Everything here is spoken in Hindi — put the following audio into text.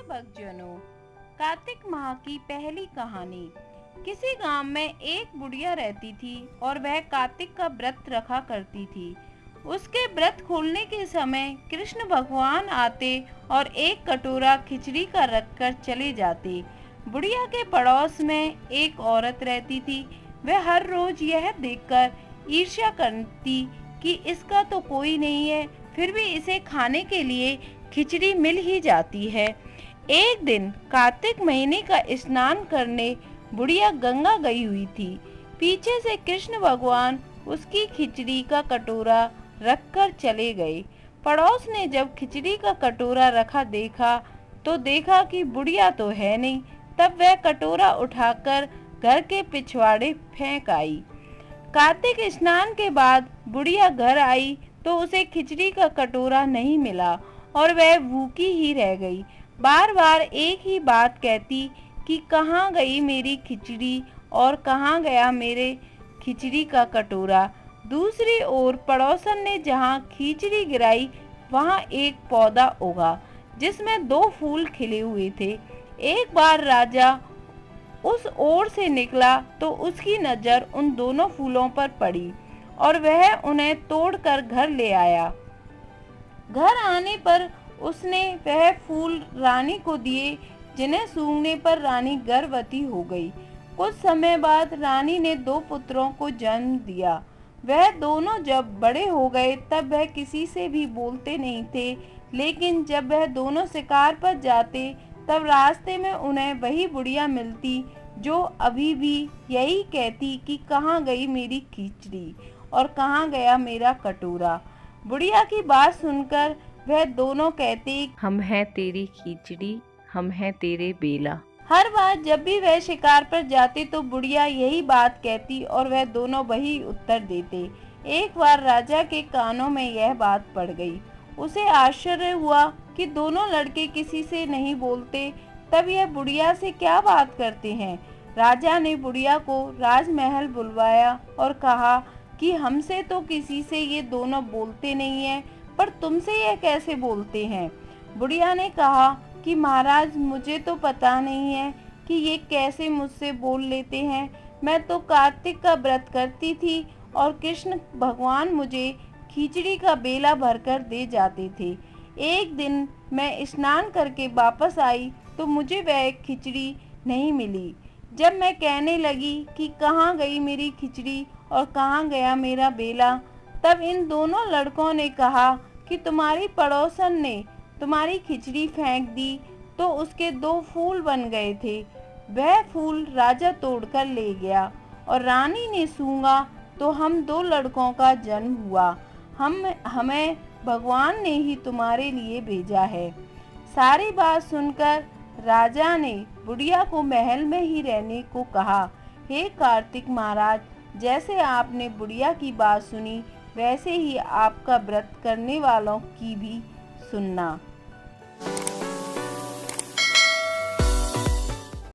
भक्तजनों, कार्तिक माह की पहली कहानी। किसी गांव में एक बुढ़िया रहती थी और वह कार्तिक का व्रत रखा करती थी। उसके व्रत खोलने के समय कृष्ण भगवान आते और एक कटोरा खिचड़ी का रखकर चले जाते। बुढ़िया के पड़ोस में एक औरत रहती थी। वह हर रोज यह देखकर ईर्ष्या करती कि इसका तो कोई नहीं है, फिर भी इसे खाने के लिए खिचड़ी मिल ही जाती है। एक दिन कार्तिक महीने का स्नान करने बुढ़िया गंगा गई हुई थी। पीछे से कृष्ण भगवान उसकी खिचड़ी का कटोरा रखकर चले गए। पड़ोस ने जब खिचड़ी का कटोरा रखा देखा तो देखा कि बुढ़िया तो है नहीं। तब वह कटोरा उठाकर घर के पिछवाड़े फेंक आई। कार्तिक स्नान के बाद बुढ़िया घर आई तो उसे खिचड़ी का कटोरा नहीं मिला और वह भूखी ही रह गई। बार बार एक ही बात कहती कि कहाँ गई मेरी खिचड़ी और कहाँ गया मेरे खिचड़ी का कटोरा। दूसरी ओर पड़ोसन ने जहाँ खिचड़ी गिराई वहाँ एक पौधा उगा जिसमें 2 फूल खिले हुए थे। एक बार राजा उस ओर से निकला तो उसकी नजर उन दोनों फूलों पर पड़ी और वह उन्हें तोड़कर घर ले आया। घर आने पर उसने वह फूल रानी को दिए, जिन्हें सूंघने पर रानी गर्भवती हो गई। कुछ समय बाद रानी ने 2 पुत्रों को जन्म दिया। वह दोनों जब बड़े हो गए तब वह किसी से भी बोलते नहीं थे, लेकिन जब वह दोनों शिकार पर जाते तब रास्ते में उन्हें वही बुढ़िया मिलती जो अभी भी यही कहती कि कहाँ गई मेरी खिचड़ी और कहाँ गया मेरा कटोरा। बुढ़िया की बात सुनकर वह दोनों कहते, हम हैं तेरी खिचड़ी, हम हैं तेरे बेला। हर बार जब भी वह शिकार पर जाते तो बुढ़िया यही बात कहती और वह दोनों वही उत्तर देते। एक बार राजा के कानों में यह बात पड़ गई। उसे आश्चर्य हुआ कि दोनों लड़के किसी से नहीं बोलते, तब यह बुढ़िया से क्या बात करते हैं। राजा ने बुढ़िया को राजमहल बुलवाया और कहा कि हमसे तो किसी से ये दोनों बोलते नहीं हैं, पर तुमसे यह कैसे बोलते हैं। बुढ़िया ने कहा कि महाराज, मुझे तो पता नहीं है कि ये कैसे मुझसे बोल लेते हैं। मैं तो कार्तिक का व्रत करती थी और कृष्ण भगवान मुझे खिचड़ी का बेला भरकर दे जाते थे। एक दिन मैं स्नान करके वापस आई तो मुझे वह खिचड़ी नहीं मिली। जब मैं कहने लगी कि कहाँ गई मेरी खिचड़ी और कहाँ गया मेरा बेला, तब इन दोनों लड़कों ने कहा कि तुम्हारी पड़ोसन ने तुम्हारी खिचड़ी फेंक दी तो उसके 2 फूल बन गए थे। वह फूल राजा तोड़कर ले गया और रानी ने सूंघा तो हम 2 लड़कों का जन्म हुआ। हमें भगवान ने ही तुम्हारे लिए भेजा है। सारी बात सुनकर राजा ने बुढ़िया को महल में ही रहने को कहा। हे कार्तिक महाराज, जैसे आपने बुढ़िया की बात सुनी वैसे ही आपका व्रत करने वालों की भी सुनना।